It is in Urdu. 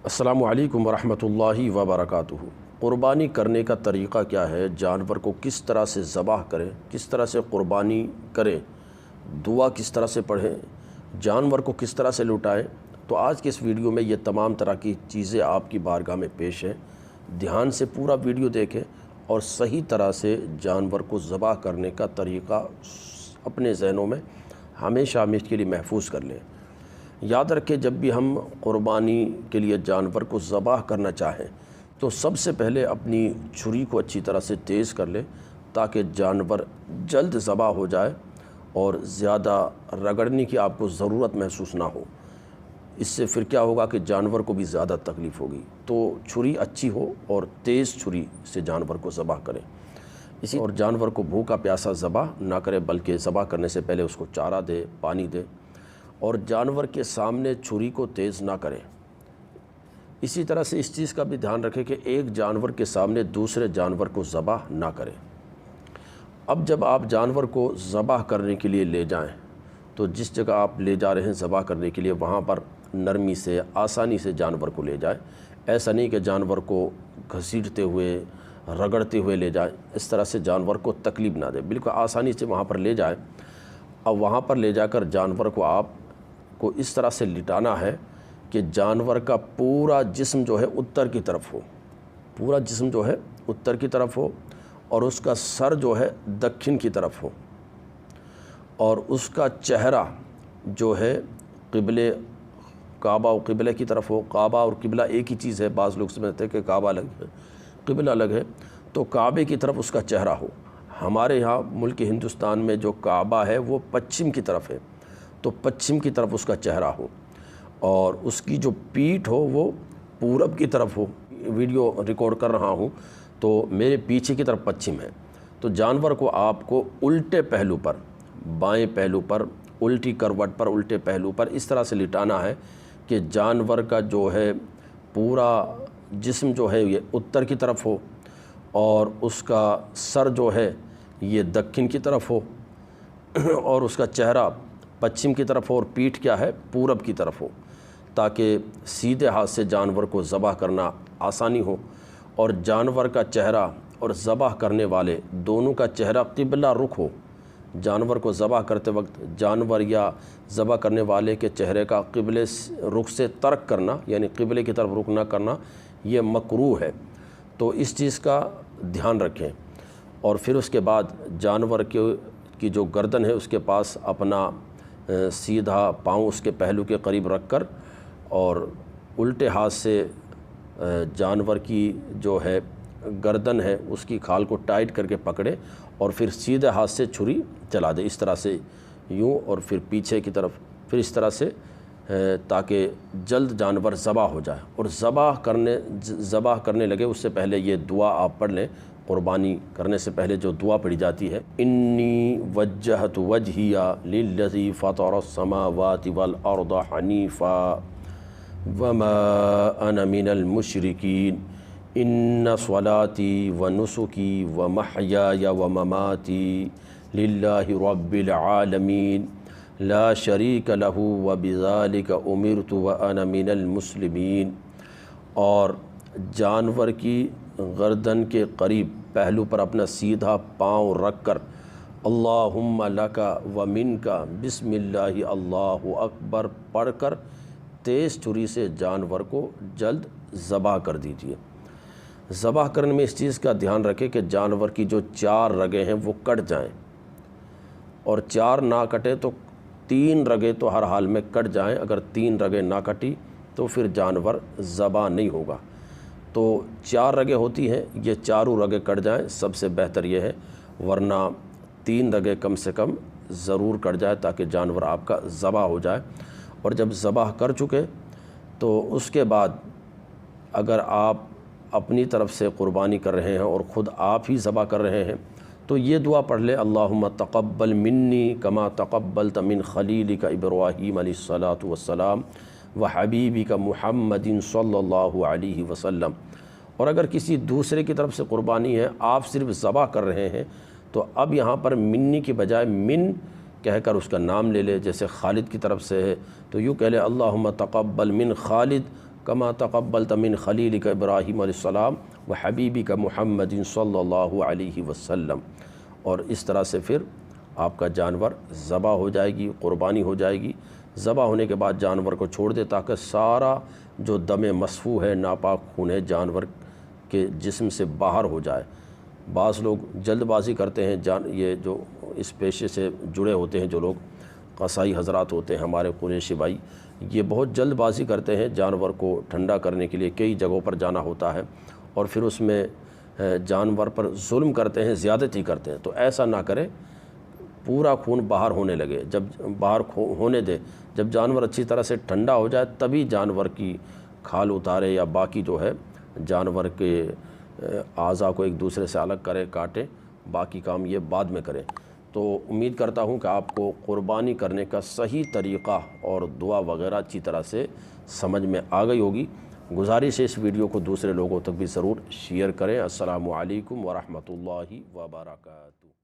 السلام علیکم ورحمۃ اللہ وبرکاتہ۔ قربانی کرنے کا طریقہ کیا ہے، جانور کو کس طرح سے ذبح کریں، کس طرح سے قربانی کریں، دعا کس طرح سے پڑھیں، جانور کو کس طرح سے لٹائیں، تو آج کے اس ویڈیو میں یہ تمام طرح کی چیزیں آپ کی بارگاہ میں پیش ہیں۔ دھیان سے پورا ویڈیو دیکھیں اور صحیح طرح سے جانور کو ذبح کرنے کا طریقہ اپنے ذہنوں میں ہمیشہ کے لیے محفوظ کر لیں۔ یاد رکھیں، جب بھی ہم قربانی کے لیے جانور کو ذبح کرنا چاہیں تو سب سے پہلے اپنی چھری کو اچھی طرح سے تیز کر لیں تاکہ جانور جلد ذبح ہو جائے اور زیادہ رگڑنے کی آپ کو ضرورت محسوس نہ ہو۔ اس سے پھر کیا ہوگا کہ جانور کو بھی زیادہ تکلیف ہوگی، تو چھری اچھی ہو اور تیز چھری سے جانور کو ذبح کریں۔ اور جانور کو بھوکا پیاسا ذبح نہ کرے، بلکہ ذبح کرنے سے پہلے اس کو چارہ دے، پانی دے، اور جانور کے سامنے چھری کو تیز نہ کریں۔ اسی طرح سے اس چیز کا بھی دھیان رکھیں کہ ایک جانور کے سامنے دوسرے جانور کو ذبح نہ کریں۔ اب جب آپ جانور کو ذبح کرنے کے لیے لے جائیں تو جس جگہ آپ لے جا رہے ہیں ذبح کرنے کے لیے، وہاں پر نرمی سے، آسانی سے جانور کو لے جائیں۔ ایسا نہیں کہ جانور کو گھسیٹتے ہوئے، رگڑتے ہوئے لے جائیں، اس طرح سے جانور کو تکلیف نہ دیں، بالکل آسانی سے وہاں پر لے جائیں۔ اب وہاں پر لے جا کر جانور کو آپ کو اس طرح سے لٹانا ہے کہ جانور کا پورا جسم جو ہے اتر کی طرف ہو، پورا جسم جو ہے اتر کی طرف ہو، اور اس کا سر جو ہے دکن کی طرف ہو، اور اس کا چہرہ جو ہے قبلے، کعبہ و قبلے کی طرف ہو۔ کعبہ اور قبلہ ایک ہی چیز ہے، بعض لوگ سمجھتے ہیں کہ کعبہ الگ ہے، قبلہ الگ ہے، تو کعبے کی طرف اس کا چہرہ ہو۔ ہمارے یہاں ملک ہندوستان میں جو کعبہ ہے وہ پچھم کی طرف ہے، تو پچھم کی طرف اس کا چہرہ ہو، اور اس کی جو پیٹھ ہو وہ پورب کی طرف ہو۔ ویڈیو ریکارڈ کر رہا ہوں تو میرے پیچھے کی طرف پچھم ہے، تو جانور کو آپ کو الٹے پہلو پر، بائیں پہلو پر، الٹی کروٹ پر، الٹے پہلو پر اس طرح سے لٹانا ہے کہ جانور کا جو ہے پورا جسم جو ہے یہ اتر کی طرف ہو، اور اس کا سر جو ہے یہ دکن کی طرف ہو، اور اس کا چہرہ پچھم کی طرف ہو، اور پیٹھ کیا ہے، پورب کی طرف ہو، تاکہ سیدھے ہاتھ سے جانور کو ذبح کرنا آسانی ہو۔ اور جانور کا چہرہ اور ذبح کرنے والے دونوں کا چہرہ قبلہ رخ ہو۔ جانور کو ذبح کرتے وقت جانور یا ذبح کرنے والے کے چہرے کا قبلے رخ سے ترک کرنا، یعنی قبلے کی طرف رخ نہ کرنا، یہ مکروہ ہے، تو اس چیز کا دھیان رکھیں۔ اور پھر اس کے بعد جانور کی جو گردن ہے اس کے پاس اپنا سیدھا پاؤں اس کے پہلو کے قریب رکھ کر، اور الٹے ہاتھ سے جانور کی جو ہے گردن ہے اس کی کھال کو ٹائٹ کر کے پکڑے، اور پھر سیدھے ہاتھ سے چھری چلا دے، اس طرح سے یوں، اور پھر پیچھے کی طرف، پھر اس طرح سے، تاکہ جلد جانور ذبح ہو جائے۔ اور ذبح کرنے لگے اس سے پہلے یہ دعا آپ پڑھ لیں۔ قربانی کرنے سے پہلے جو دعا پڑھی جاتی ہے، انی وجہت وجہی للذی فطر السماوات والارض حنیفا وما انا من المشرکین ان صلاتی ونسکی ومحیای ومماتی للہ رب العالمین لا شریک لہ وبذالک امرت وانا من المسلمین۔ اور جانور کی گردن کے قریب پہلو پر اپنا سیدھا پاؤں رکھ کر اللہم لک ومنک بسم اللہ اللہ اکبر پڑھ کر تیز چھری سے جانور کو جلد ذبح کر دیجیے۔ ذبح کرنے میں اس چیز کا دھیان رکھیں کہ جانور کی جو 4 رگیں ہیں وہ کٹ جائیں، اور 4 نہ کٹے تو 3 رگیں تو ہر حال میں کٹ جائیں۔ اگر 3 رگیں نہ کٹی تو پھر جانور ذبح نہیں ہوگا۔ تو 4 رگیں ہوتی ہیں، یہ چاروں رگیں کٹ جائیں سب سے بہتر یہ ہے، ورنہ 3 رگیں کم سے کم ضرور کٹ جائے تاکہ جانور آپ کا ذبح ہو جائے۔ اور جب ذبح کر چکے تو اس کے بعد اگر آپ اپنی طرف سے قربانی کر رہے ہیں اور خود آپ ہی ذبح کر رہے ہیں تو یہ دعا پڑھ لے، اللہم تقبل منی کما تقبلت من خلیلک ابراہیم علیہ الصلاۃ والسلام وحبیبک محمد صلی اللہ علیہ وسلم۔ اور اگر کسی دوسرے کی طرف سے قربانی ہے، آپ صرف ذبح کر رہے ہیں، تو اب یہاں پر منی کی بجائے من کہہ کر اس کا نام لے لے۔ جیسے خالد کی طرف سے ہے تو یوں کہہ لے، اللہم تقبل من خالد کما تقبلت من خلیلک ابراہیم علیہ السلام و حبیبک محمد صلی اللہ علیہ وسلم۔ اور اس طرح سے پھر آپ کا جانور ذبح ہو جائے گی، قربانی ہو جائے گی۔ ذبح ہونے کے بعد جانور کو چھوڑ دے تاکہ سارا جو دم مصفوح ہے، ناپاک خون ہے، جانور کے جسم سے باہر ہو جائے۔ بعض لوگ جلد بازی کرتے ہیں، یہ جو اس پیشے سے جڑے ہوتے ہیں، جو لوگ قصائی حضرات ہوتے ہیں ہمارے قریشی بھائی، یہ بہت جلد بازی کرتے ہیں۔ جانور کو ٹھنڈا کرنے کے لیے کئی جگہوں پر جانا ہوتا ہے اور پھر اس میں جانور پر ظلم کرتے ہیں، زیادتی کرتے ہیں۔ تو ایسا نہ کرے، پورا خون باہر ہونے لگے، جب باہر ہونے دے، جب جانور اچھی طرح سے ٹھنڈا ہو جائے تبھی جانور کی کھال اتارے یا باقی جو ہے جانور کے اعضاء کو ایک دوسرے سے الگ کرے، کاٹے، باقی کام یہ بعد میں کرے۔ تو امید کرتا ہوں کہ آپ کو قربانی کرنے کا صحیح طریقہ اور دعا وغیرہ اچھی طرح سے سمجھ میں آ گئی ہوگی۔ گزارش ہے اس ویڈیو کو دوسرے لوگوں تک بھی ضرور شیئر کریں۔ السلام علیکم ورحمۃ اللہ وبرکاتہ۔